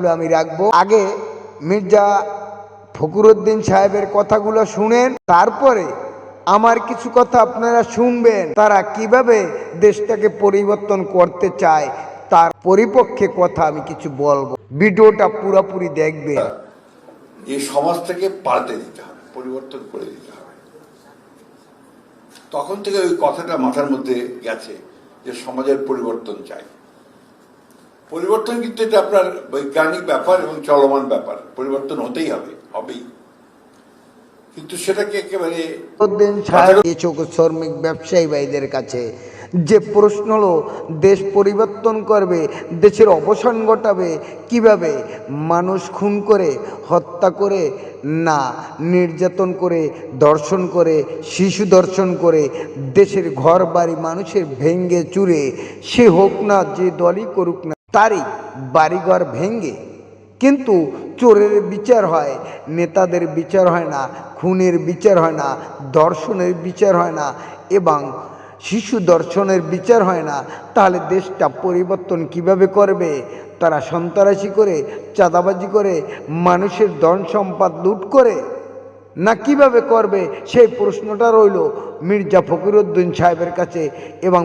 আমি রাখবো। আগে মির্জা ফখরুদ্দিন সাহেবের কথাগুলো শুনেন, তারপরে আমার কিছু কথা আপনারা শুনবেন। তারা কিভাবে দেশটাকে পরিবর্তন করতে চায় তার পরিপক্ষে কথা আমি কিছু বলবো। ভিডিওটা পুরোপুরি দেখবেন। এই সমাজটাকে পাল্টে দিতে হবে, পরিবর্তন করে দিতে হবে। তখন থেকে ওই কথাটা মাথার মধ্যে গেছে যে সমাজের পরিবর্তন চাই। পরিবর্তন কিন্তু এটা আপনার বৈজ্ঞানিক ব্যাপার এবং চলমান ব্যাপার, পরিবর্তন হতেই হবে, হবেই। কিন্তু সেটাকে একেবারে শ্রমিক ব্যবসায়ী ভাইদের কাছে যে প্রশ্ন হলো, দেশ পরিবর্তন করবে, দেশের অবসান ঘটাবে কিভাবে? মানুষ খুন করে, হত্যা করে না, নির্যাতন করে, ধর্ষণ করে, শিশু ধর্ষণ করে, দেশের ঘর বাড়ি মানুষের ভেঙ্গে চুরে, সে হোক না যে দলই করুক না, তারই বাড়িঘর ভেঙ্গে। কিন্তু চোরের বিচার হয়, নেতাদের বিচার হয় না, খুনের বিচার হয় না, ধর্ষণের বিচার হয় না এবং শিশু ধর্ষণের বিচার হয় না। তাহলে দেশটা পরিবর্তন কিভাবে করবে? তারা সন্ত্রাসী করে, চাঁদাবাজি করে, মানুষের ধন সম্পদ লুট করে, না কিভাবে করবে? সেই প্রশ্নটা রইল মির্জা ফখরুদ্দিন সাহেবের কাছে এবং